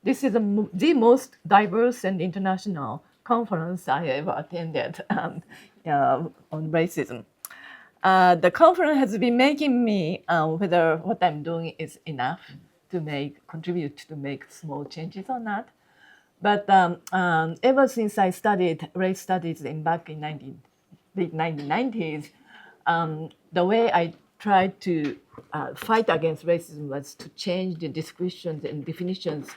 this is the most diverse and international conference I ever attended on racism. The conference has been making me whether what I'm doing is enough to contribute to make small changes or not. But ever since I studied race studies back in late 1990s, the way I tried to fight against racism was to change the descriptions and definitions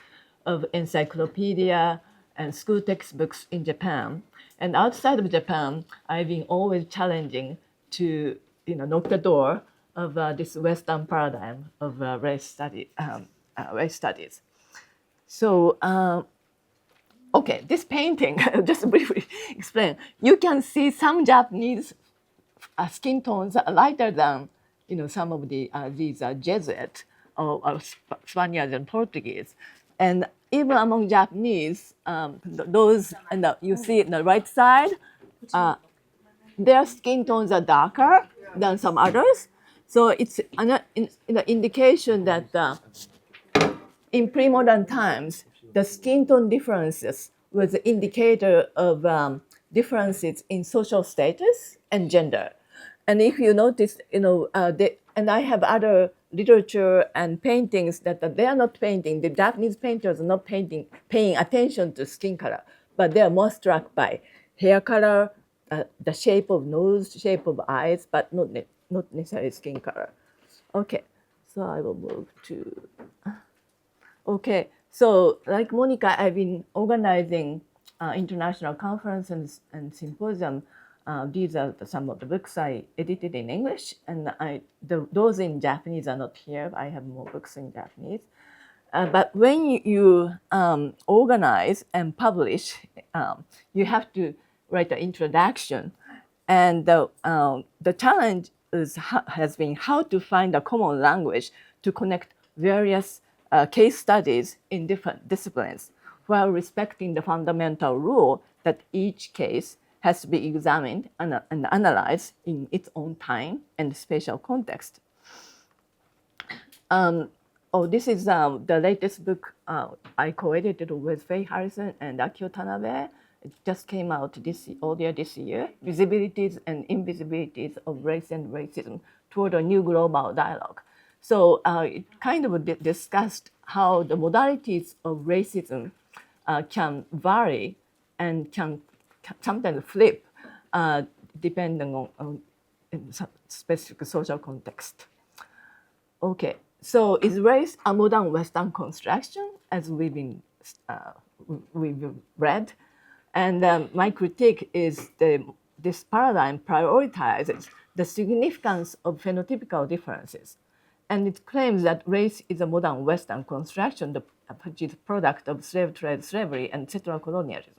of encyclopedia and school textbooks in Japan. And outside of Japan, I've been always challenging to knock the door of this Western paradigm of race studies. So, okay, this painting, just briefly explain. You can see some Japanese skin tones are lighter than some of these Jesuit or Spaniards and Portuguese, and even among Japanese, those you see on the right side, their skin tones are darker than some others. So it's an indication that in pre-modern times, the skin tone differences was an indicator of differences in social status and gender. And if you notice, and I have other literature and paintings that they are not painting. The Japanese painters are not paying attention to skin color, but they are more struck by hair color, the shape of nose, shape of eyes, but not necessarily skin color. Okay, so I will move to. Okay, so like Monica, I've been organizing international conferences and symposium. These are some of the books I edited in English, and those in Japanese are not here. I have more books in Japanese. But when you organize and publish, you have to write an introduction. And the challenge has been how to find a common language to connect various case studies in different disciplines while respecting the fundamental rule that each case has to be examined and analyzed in its own time and spatial context. This is the latest book I co-edited with Faye Harrison and Akio Tanabe. It just came out earlier this year, Visibilities and Invisibilities of Race and Racism Toward a New Global Dialogue. So it kind of discussed how the modalities of racism can vary and can sometimes flip depending on specific social context. Okay, so is race a modern Western construction, as we've read? And my critique is this paradigm prioritizes the significance of phenotypical differences. And it claims that race is a modern Western construction, which is a product of slave trade, slavery, and settler colonialism.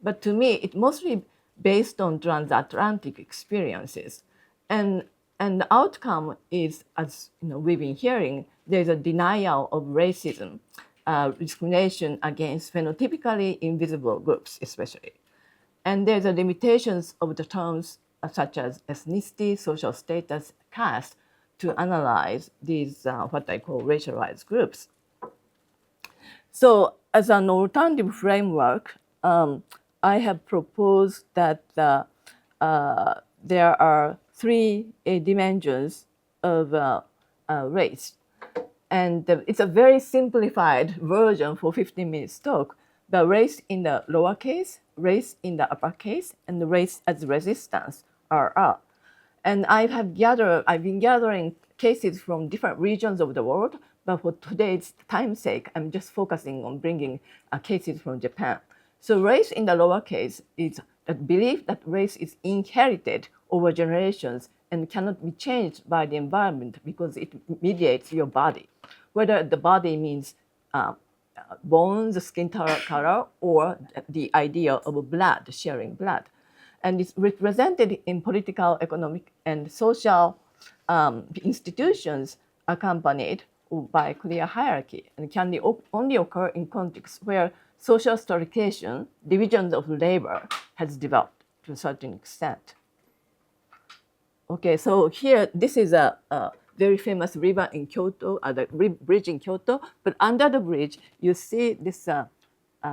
But to me, it's mostly based on transatlantic experiences. And the outcome is, as we've been hearing, there's a denial of racism, discrimination against phenotypically invisible groups, especially. And there's a limitations of the terms such as ethnicity, social status, caste, to analyze these, what I call racialized groups. So as an alternative framework, I have proposed that there are three dimensions of race. And it's a very simplified version for 15 minutes talk, but race in the lowercase, race in the uppercase, and the race as resistance, RR. And I've been gathering cases from different regions of the world, but for today's time's sake, I'm just focusing on bringing cases from Japan. So race in the lowercase is the belief that race is inherited over generations and cannot be changed by the environment because it mediates your body, whether the body means bones, skin color, or the idea of blood, sharing blood. And it's represented in political, economic, and social institutions accompanied by clear hierarchy, and can only occur in contexts where social stratification, divisions of labor, has developed to a certain extent. Okay, so here, this is a very famous river in Kyoto, the bridge in Kyoto. But under the bridge, you see this,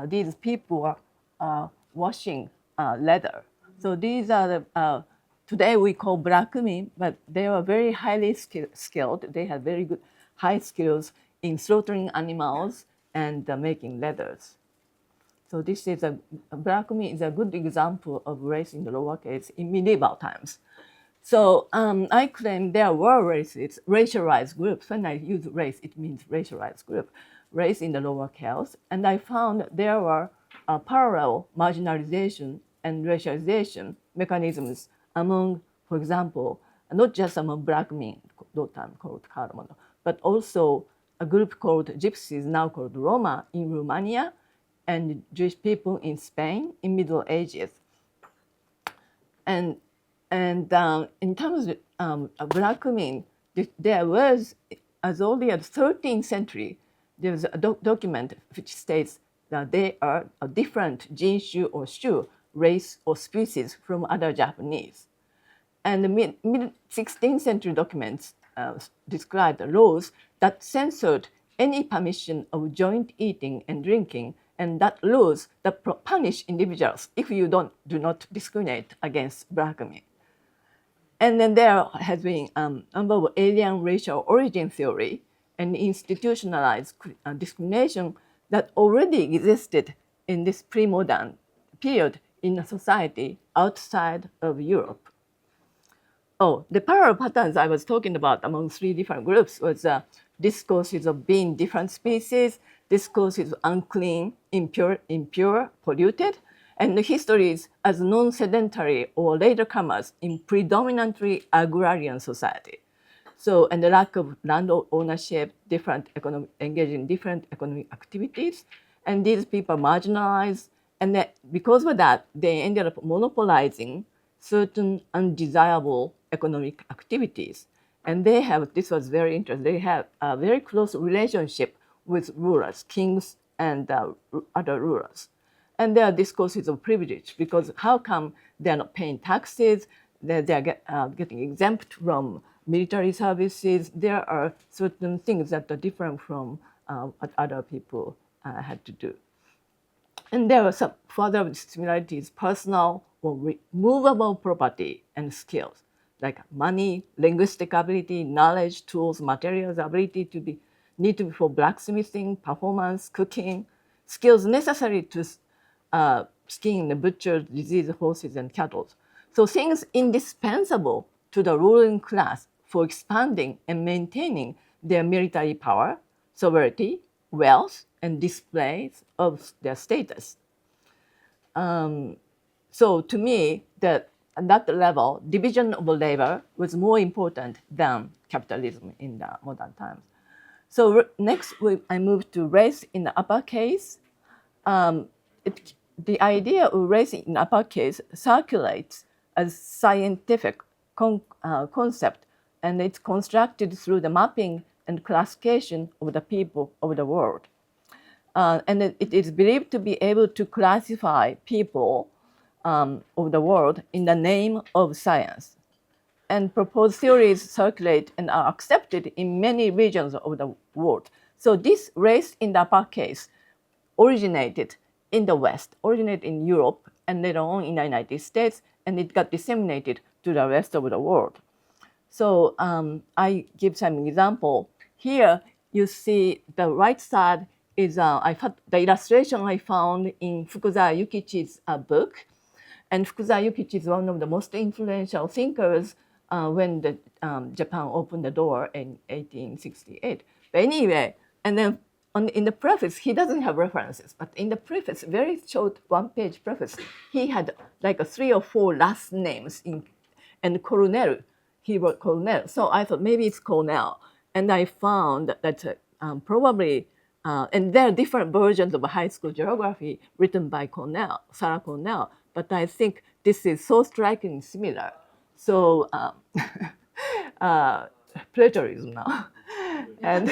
these people are washing leather. So these are the, today we call black men, but they were very highly skilled. They had very good high skills in slaughtering animals and making leathers. So this is black men is a good example of race in the lowercase in medieval times. So I claim there were races, racialized groups. When I use race, it means racialized group, race in the lowercase. And I found there were parallel marginalization and racialization mechanisms among, for example, not just among black men, those time called Cardamom, but also a group called Gypsies, now called Roma in Romania, and Jewish people in Spain in Middle Ages. And in terms of black men, there was, as early as 13th century, there was a document which states that they are a different jinshu or shu, race or species from other Japanese. And the mid-16th century documents described laws that censored any permission of joint eating and drinking, and that laws that punish individuals if you do not discriminate against black men. And then there has been a number of alien racial origin theory and institutionalized discrimination that already existed in this pre-modern period in a society outside of Europe. Oh, the parallel patterns I was talking about among three different groups was discourses of being different species, discourses of unclean, impure, polluted, and the histories as non-sedentary or latercomers in predominantly agrarian society. So, and the lack of land ownership, engaged in different economic activities, and these people are marginalized, and that because of that, they ended up monopolizing certain undesirable economic activities. And they have, this was very interesting, they have a very close relationship with rulers, kings and other rulers. And there are discourses of privilege, because how come they're not paying taxes, they're getting exempt from military services. There are certain things that are different from what other people had to do. And there are some further similarities, personal or movable property and skills, like money, linguistic ability, knowledge, tools, materials, ability to be for blacksmithing, performance, cooking, skills necessary to skin the butchers, diseased horses, and cattle. So things indispensable to the ruling class for expanding and maintaining their military power, sovereignty, wealth, and displays of their status. So to me, at that level, division of labor was more important than capitalism in the modern times. So next, I move to race in the uppercase. The idea of race in uppercase circulates as scientific concept, and it's constructed through the mapping and classification of the people of the world. And it is believed to be able to classify people of the world in the name of science. And proposed theories circulate and are accepted in many regions of the world. So this race in the uppercase originated in the West, originated in Europe, and later on in the United States, and it got disseminated to the rest of the world. So I give some example. Here you see the right side is the illustration I found in Fukuzawa Yukichi's book. And Fukuzawa Yukichi is one of the most influential thinkers when Japan opened the door in 1868. But anyway, and then in the preface, he doesn't have references, but in the preface, very short one-page preface, he had like 3 or 4 last names and Cornell. He wrote Cornell. So I thought maybe it's Cornell. And I found that probably, and there are different versions of high school geography written by Cornell, Sarah Cornell. But I think this is so strikingly similar. So plagiarism now. And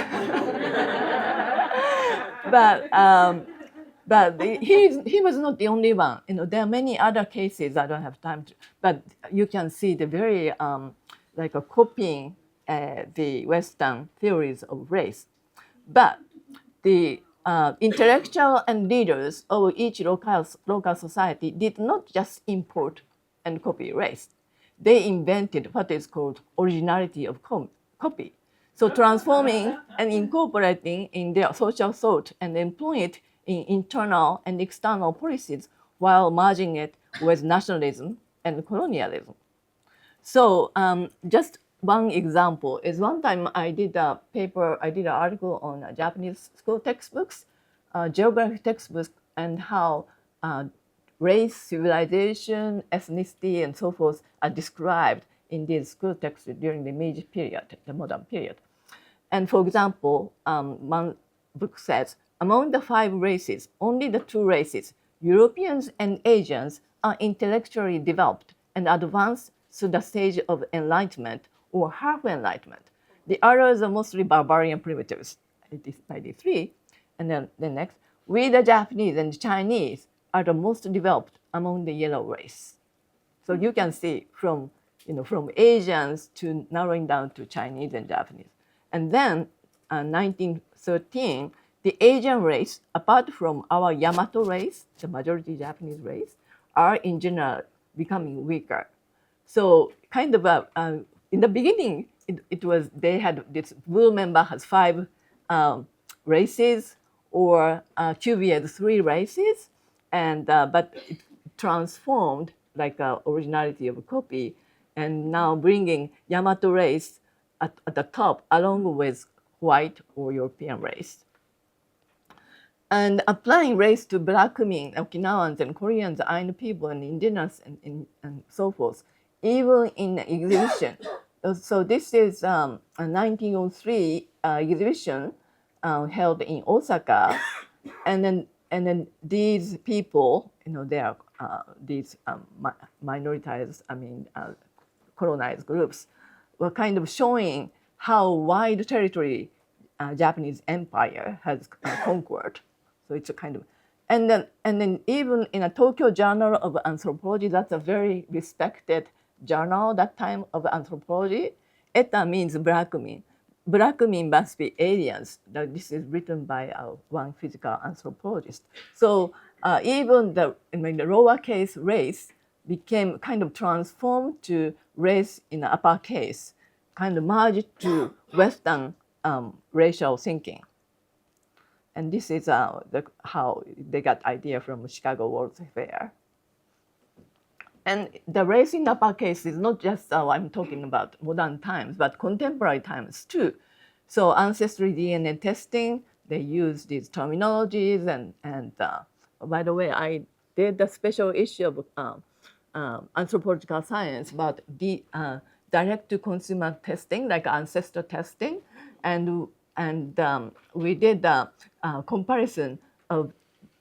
but he was not the only one. There are many other cases. I don't have time to, but you can see the very like a copying the Western theories of race. But the intellectual and leaders of each local society did not just import and copy race. They invented what is called originality of copy. So transforming and incorporating in their social thought and employing it in internal and external policies while merging it with nationalism and colonialism. So just one example is one time I did a paper, I did an article on Japanese school textbooks, geography textbooks, and how race, civilization, ethnicity, and so forth are described in these school texts during the Meiji period, the modern period. And for example, one book says, among the 5 races, only the 2 races, Europeans and Asians, are intellectually developed and advanced to the stage of enlightenment or half enlightenment. The others are mostly barbarian primitives, 93. And then the next, we the Japanese and Chinese are the most developed among the yellow race. So you can see from Asians to narrowing down to Chinese and Japanese. And then 1913, the Asian race, apart from our Yamato race, the majority Japanese race, are in general becoming weaker. So kind of in the beginning, it was they had this blue member has 5 races, or Cuvier has 3 races, and but it transformed like originality of a copy, and now bringing Yamato race at the top along with white or European race. And applying race to Black men, Okinawans, and Koreans, Ainu people, and indigenous, and so forth, even in the exhibition. So this is a 1903 exhibition held in Osaka, and then these people, they are these minoritized, colonized groups, were kind of showing how wide territory Japanese empire has conquered. So it's a kind of, and then even in a Tokyo Journal of Anthropology, that's a very respected journal that time of anthropology. Eta means black men. Black men must be aliens. This is written by one physical anthropologist. So even the lowercase race became kind of transformed to race in the uppercase, kind of merged to Western racial thinking. And this is how they got idea from Chicago World's Fair. And the race in uppercase is not just I'm talking about modern times, but contemporary times too. So ancestry DNA testing, they use these terminologies, and by the way, I did a special issue of anthropological science about the direct-to-consumer testing, like ancestor testing, and we did a comparison of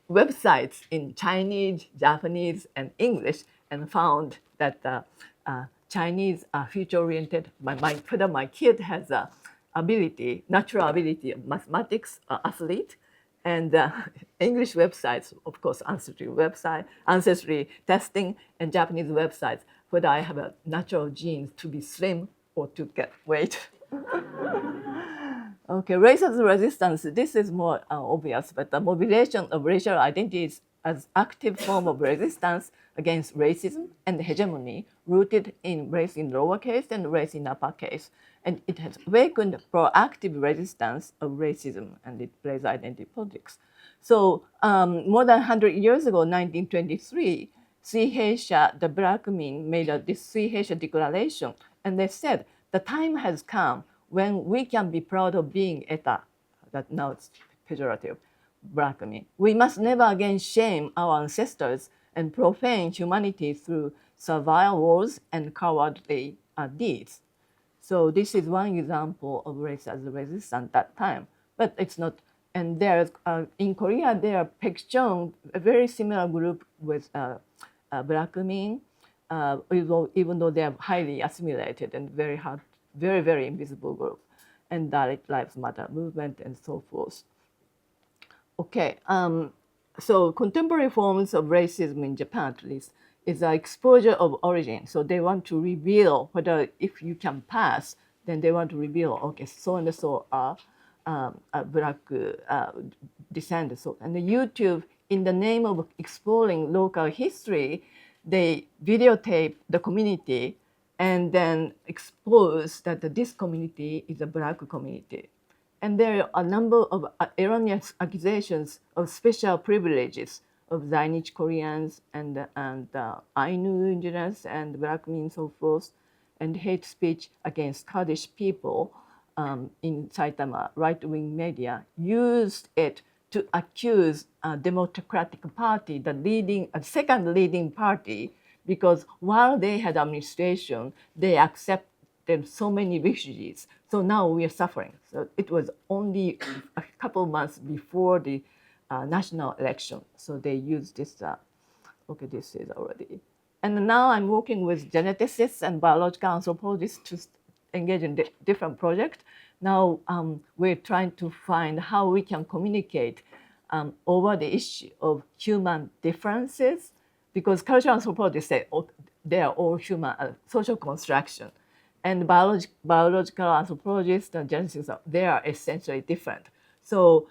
websites in Chinese, Japanese, and English, and found that Chinese are future-oriented. My kid has a natural ability of mathematics, athlete, and English websites, of course, ancestry testing, and Japanese websites, whether I have a natural genes to be slim or to get weight. Okay, race as resistance. This is more obvious, but the mobilization of racial identities as active form of resistance against racism and hegemony, rooted in race in lowercase and race in uppercase. And it has awakened proactive resistance of racism, and it plays identity politics. So more than 100 years ago, 1923, Suiheisha, the black men, made this Suiheisha declaration, and they said, the time has come when we can be proud of being eta, that now it's pejorative, black men. We must never again shame our ancestors and profane humanity through servile wars and cowardly deeds. So this is one example of race as a resistance at that time, but it's not. And there's in Korea, there are Baekjeong, a very similar group with black men, even though they are highly assimilated and very hard, very, very invisible group, and Dalit Lives Matter movement and so forth. Okay, so contemporary forms of racism in Japan, at least, is the exposure of origin. So they want to reveal whether if you can pass then they want to reveal, okay, so and so are Black descent. So, and the YouTube, in the name of exploring local history, they videotape the community and then expose that this community is a Black community. And there are a number of erroneous accusations of special privileges of Zainichi Koreans and Ainu indigenous and Black men, so forth, and hate speech against Kurdish people in Saitama. Right-wing media used it to accuse a Democratic Party, the second leading party, because while they had administration, they accepted so many refugees. So now we are suffering. So it was only a couple of months before the national election. So they used this, okay, this is already. And now I'm working with geneticists and biological anthropologists to engage in different projects. Now we're trying to find how we can communicate over the issue of human differences, because cultural anthropologists say they are all human, social construction. And biological anthropologists and geneticists, they are essentially different. So,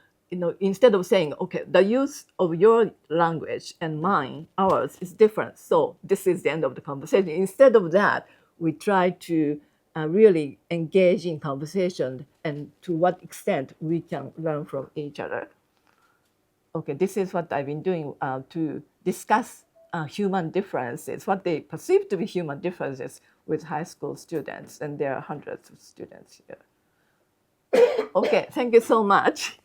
instead of saying, okay, the use of your language and mine, ours, is different, so this is the end of the conversation. Instead of that, we try to really engage in conversation and to what extent we can learn from each other. Okay, this is what I've been doing to discuss human differences, what they perceive to be human differences with high school students, and there are hundreds of students here. Okay, thank you so much.